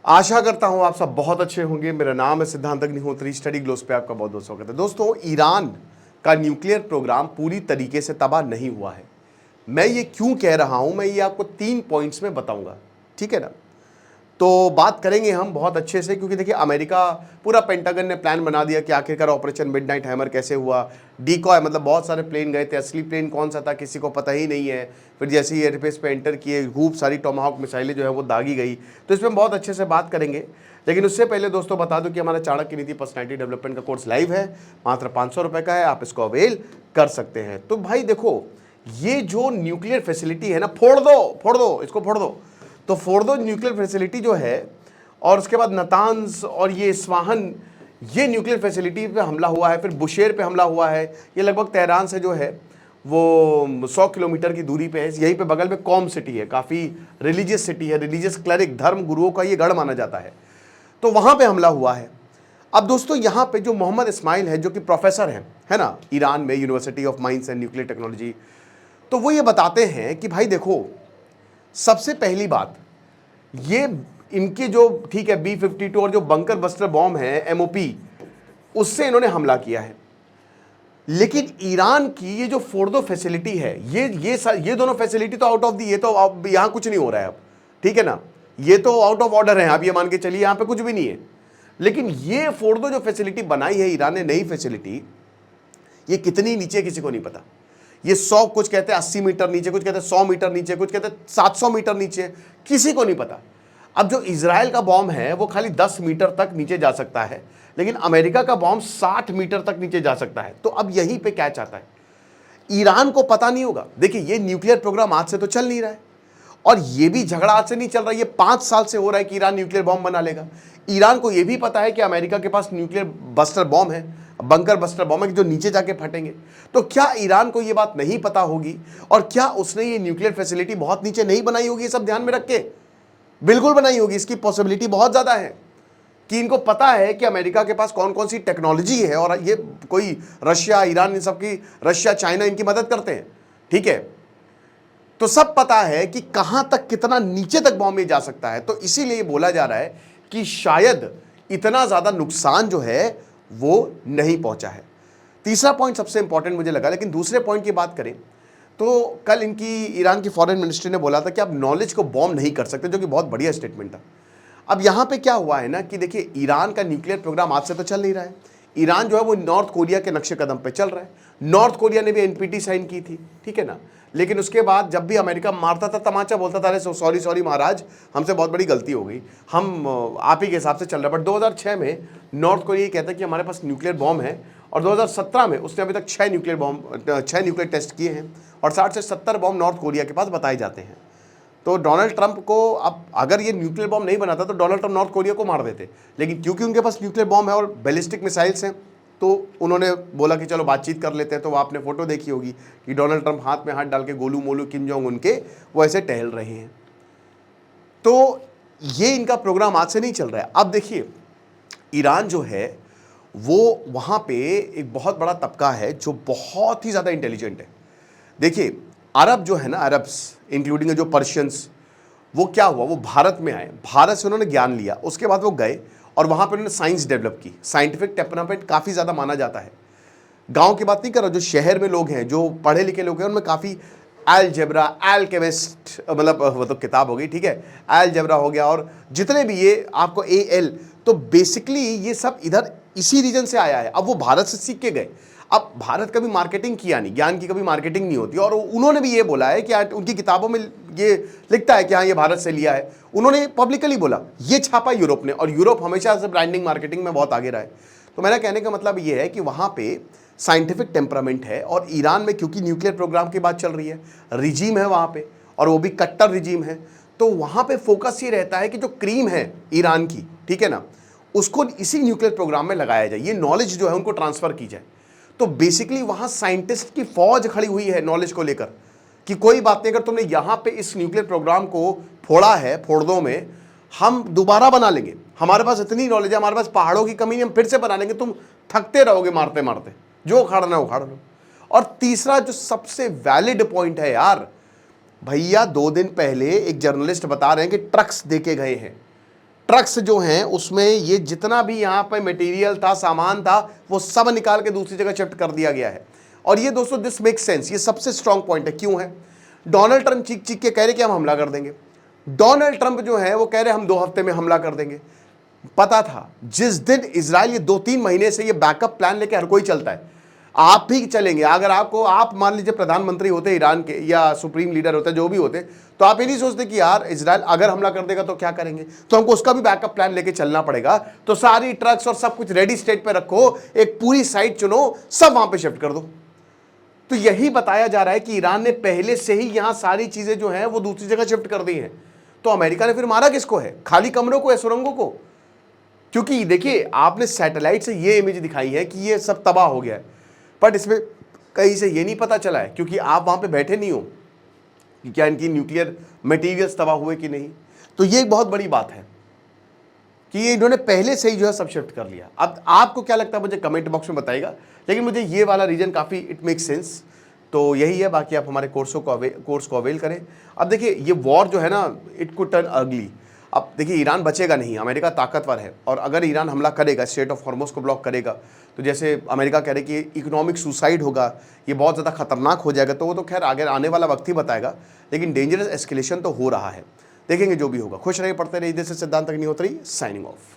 आशा करता हूं आप सब बहुत अच्छे होंगे। मेरा नाम है सिद्धांत अग्निहोत्री, स्टडी ग्लोस पे आपका बहुत बहुत स्वागत है। दोस्तों, ईरान का न्यूक्लियर प्रोग्राम पूरी तरीके से तबाह नहीं हुआ है। मैं ये क्यों कह रहा हूं, मैं ये आपको 3 पॉइंट्स में बताऊंगा, ठीक है ना। तो बात करेंगे हम बहुत अच्छे से, क्योंकि देखिए अमेरिका पूरा पेंटागन ने प्लान बना दिया कि आखिरकार ऑपरेशन मिडनाइट हैमर कैसे हुआ। डीकॉय मतलब बहुत सारे प्लेन गए थे, असली प्लेन कौन सा था किसी को पता ही नहीं है। फिर जैसे ही एयरबेस पे एंटर किए, खूब सारी टॉमाहॉक मिसाइलें जो है वो दागी गई। तो इसमें बहुत अच्छे से बात करेंगे। लेकिन उससे पहले दोस्तों बता दूं कि हमारा चाणक्य नीति पर्सनैलिटी डेवलपमेंट का कोर्स लाइव है, मात्र 500 रुपये का है, आप इसको अवेल कर सकते हैं। तो भाई देखो, ये जो न्यूक्लियर फैसिलिटी है ना, फोड़ दो इसको, फोड़ दो। तो फोर्दो न्यूक्लियर फैसिलिटी जो है, और उसके बाद नतान्स और ये स्वाहन, ये न्यूक्लियर फैसिलिटी पे हमला हुआ है। फिर बुशेर पे हमला हुआ है। ये लगभग तेहरान से जो है वो 100 किलोमीटर की दूरी पे है। यहीं पे बगल में कॉम सिटी है, काफ़ी रिलीजियस सिटी है, रिलीजियस क्लरिक धर्म गुरुओं का ये गढ़ माना जाता है। तो वहाँ पे हमला हुआ है। अब दोस्तों यहाँ पे जो मोहम्मद इस्माइल है, जो कि प्रोफेसर हैं, है ना, ईरान में university of mines and nuclear technology, तो वो ये बताते हैं कि भाई देखो, सबसे पहली बात, ये इनके जो ठीक है B-52 और जो बंकर बस्टर बॉम्ब है MOP, उससे इन्होंने हमला किया है। लेकिन ईरान की ये जो फोर्दो फैसिलिटी है, ये दोनों फैसिलिटी तो आउट ऑफ दी, ये तो अब यहां कुछ नहीं हो रहा है अब, ठीक है ना, ये तो आउट ऑफ ऑर्डर है, आप ये मान के चलिए यहां पे कुछ भी नहीं है। लेकिन ये फोर्दो जो फैसिलिटी बनाई है ईरान ने, नई फैसिलिटी, ये कितनी नीचे किसी को नहीं पता। ये 100, कुछ कहते हैं 80 मीटर नीचे, कुछ कहते हैं 100 मीटर नीचे, कुछ कहते हैं 700 मीटर नीचे, किसी को नहीं पता। अब जो इजराइल का बॉम्ब है वो खाली 10 मीटर तक नीचे जा सकता है, लेकिन अमेरिका का बॉम्ब 60 मीटर तक नीचे जा सकता है। तो अब यहीं पे क्या चाहता है, ईरान को पता नहीं होगा। देखिए, ये न्यूक्लियर प्रोग्राम आज से तो चल नहीं रहा है, और ये भी झगड़ा आज से नहीं चल रहा है, ये 5 साल से हो रहा है कि ईरान न्यूक्लियर बॉम्ब बना लेगा। ईरान को यह भी पता है कि अमेरिका के पास न्यूक्लियर बस्टर बॉम्ब है, बंकर बस्टर बॉम्ब है, जो नीचे जाके फटेंगे। तो क्या ईरान को यह बात नहीं पता होगी, और क्या उसने ये न्यूक्लियर फैसिलिटी बहुत नीचे नहीं बनाई होगी, ये सब ध्यान में रख के? बिल्कुल बनाई होगी। इसकी पॉसिबिलिटी बहुत ज्यादा है कि इनको पता है कि अमेरिका के पास कौन कौन सी टेक्नोलॉजी है, और ये कोई रशिया, ईरान, इन सब की, रशिया, चाइना इनकी मदद करते हैं, ठीक है। तो सब पता है कि कहां तक, कितना नीचे तक बॉम्ब जा सकता है। तो इसीलिए बोला जा रहा है कि शायद इतना ज्यादा नुकसान जो है वो नहीं पहुंचा है। तीसरा पॉइंट सबसे इंपॉर्टेंट मुझे लगा। लेकिन दूसरे पॉइंट की बात करें तो कल इनकी ईरान की फॉरेन मिनिस्ट्री ने बोला था कि आप नॉलेज को बॉम्ब नहीं कर सकते, जो कि बहुत बढ़िया स्टेटमेंट था। अब यहां पे क्या हुआ है ना कि देखिए, ईरान का न्यूक्लियर प्रोग्राम आज से तो चल नहीं रहा है। ईरान जो है वो नॉर्थ कोरिया के नक्शे कदम पे चल रहा है। नॉर्थ कोरिया ने भी NPT साइन की थी, ठीक है ना। लेकिन उसके बाद जब भी अमेरिका मारता था तमाचा, बोलता था अरे सॉरी महाराज, हमसे बहुत बड़ी गलती हो गई, हम आप ही के हिसाब से चल रहे हैं। बट 2006 में नॉर्थ कोरिया कहता है कि हमारे पास न्यूक्लियर बॉम्ब है, और 2017 में उसने अभी तक 6 न्यूक्लियर टेस्ट किए हैं, और 60 से 70 बॉम्ब नॉर्थ कोरिया के पास बताए जाते हैं। तो डोनाल्ड ट्रंप को, अब अगर ये न्यूक्लियर बॉम्ब नहीं बनाता तो डोनाल्ड ट्रंप नॉर्थ कोरिया को मार देते। लेकिन क्योंकि उनके पास न्यूक्लियर बॉम्ब है और बैलिस्टिक मिसाइल्स हैं, तो उन्होंने बोला कि चलो बातचीत कर लेते हैं। तो आपने फोटो देखी होगी कि डोनाल्ड ट्रंप हाथ में हाथ डाल के गोलू मोलू किम जोंग उनके वो ऐसे टहल रहे हैं। तो ये इनका प्रोग्राम आज से नहीं चल रहा है। अब देखिए, ईरान जो है वो, वहां पे एक बहुत बड़ा तबका है जो बहुत ही ज़्यादा इंटेलिजेंट है। देखिए, अरब जो है ना, अरब्स इंक्लूडिंग जो पर्शियंस, वो क्या हुआ, वो भारत में आए, भारत से उन्होंने ज्ञान लिया, उसके बाद वो गए और वहाँ पर उन्होंने साइंस डेवलप की। साइंटिफिक टेम्परामेंट काफ़ी ज़्यादा माना जाता है। गांव की बात नहीं कर रहा, जो शहर में लोग हैं, जो पढ़े लिखे लोग हैं, उनमें काफ़ी अलजेब्रा, एलकेमिस्ट, मतलब वो तो किताब हो गई, ठीक है, अलजेब्रा हो गया, और जितने भी ये आपको AL, तो बेसिकली ये सब इधर इसी रीजन से आया है। अब वो भारत से सीख के गए। अब भारत कभी मार्केटिंग किया नहीं, ज्ञान की कभी मार्केटिंग नहीं होती, और उन्होंने भी ये बोला है कि उनकी किताबों में ये लिखता है कि हाँ ये भारत से लिया है। उन्होंने पब्लिकली बोला, ये छापा यूरोप ने, और यूरोप हमेशा से ब्रांडिंग मार्केटिंग में बहुत आगे रहा है। तो मेरा कहने का मतलब ये है कि वहाँ पे साइंटिफिक टेम्परामेंट है, और ईरान में क्योंकि न्यूक्लियर प्रोग्राम की बात चल रही है, रिजीम है वहाँ पे, और वो भी कट्टर रिजीम है, तो वहाँ पे फोकस ये रहता है कि जो क्रीम है ईरान की, ठीक है ना, उसको इसी न्यूक्लियर प्रोग्राम में लगाया जाए, ये नॉलेज जो है उनको ट्रांसफर की जाए। तो बेसिकली वहां साइंटिस्ट की फौज खड़ी हुई है नॉलेज को लेकर, कि कोई बात नहीं, अगर तुमने यहां पे इस न्यूक्लियर प्रोग्राम को फोड़ा है, फोड़ दो में, हम दोबारा बना लेंगे, हमारे पास इतनी नॉलेज है, हमारे पास पहाड़ों की कमी नहीं, हम फिर से बना लेंगे, तुम थकते रहोगे मारते मारते, जो उखाड़ना उखाड़ लो। और तीसरा जो सबसे वैलिड पॉइंट है यार, भैया 2 दिन पहले एक जर्नलिस्ट बता रहे हैं कि ट्रक्स देके गए हैं, ट्रक्स जो हैं उसमें ये जितना भी यहाँ पे मटेरियल था, सामान था, वो सब निकाल के दूसरी जगह शिफ्ट कर दिया गया है। और ये दोस्तों दिस मेक सेंस, ये सबसे स्ट्रांग पॉइंट है। क्यों है? डोनाल्ड ट्रंप चीख चीख के कह रहे कि हम हमला कर देंगे। डोनाल्ड ट्रंप जो है वो कह रहे हम 2 हफ्ते में हमला कर देंगे। पता था जिस दिन इजराइल, ये 2-3 महीने से ये बैकअप प्लान लेके हर कोई चलता है, आप भी चलेंगे। अगर आप मान लीजिए प्रधानमंत्री होते ईरान के या सुप्रीम लीडर होते, जो भी होते, तो आप ये नहीं सोचते कि यार इजराइल अगर हमला कर देगा तो क्या करेंगे, तो हमको उसका भी बैकअप प्लान लेके चलना पड़ेगा। तो सारी ट्रक्स और सब कुछ रेडी स्टेट पे रखो, एक पूरी साइट चुनो, सब वहां पे शिफ्ट कर दो। तो यही बताया जा रहा है कि ईरान ने पहले से ही यहां सारी चीजें जो हैं वो दूसरी जगह शिफ्ट कर दी हैं। तो अमेरिका ने फिर मारा किसको है? खाली कमरों को है, सुरंगों को। क्योंकि देखिए, आपने सैटेलाइट से ये इमेज दिखाई है कि ये सब तबाह हो गया है, बट इसमें कहीं से ये नहीं पता चला है, क्योंकि आप वहां पे बैठे नहीं हो, कि क्या इनकी न्यूक्लियर मटेरियल्स तबाह हुए कि नहीं। तो ये एक बहुत बड़ी बात है कि ये इन्होंने पहले से ही जो है सब शिफ्ट कर लिया। अब आपको क्या लगता है मुझे कमेंट बॉक्स में बताइएगा, लेकिन मुझे ये वाला रीजन काफ़ी इट मेक सेंस। तो यही है, बाकी आप हमारे कोर्स को अवेल करें। अब देखिए, ये वॉर जो है ना, इट कुड टर्न अगली। अब देखिए, ईरान बचेगा नहीं, अमेरिका ताकतवर है, और अगर ईरान हमला करेगा, स्ट्रेट ऑफ हॉर्मुज़ को ब्लॉक करेगा, तो जैसे अमेरिका कह रहे कि इकोनॉमिक सुसाइड होगा, ये बहुत ज़्यादा खतरनाक हो जाएगा। तो वो तो खैर आगे आने वाला वक्त ही बताएगा, लेकिन डेंजरस एस्केलेशन तो हो रहा है। देखेंगे जो भी होगा। खुश रहिए, पढ़ते रहिए। दिस इज सिद्धांत अग्निहोत्री, साइनिंग ऑफ।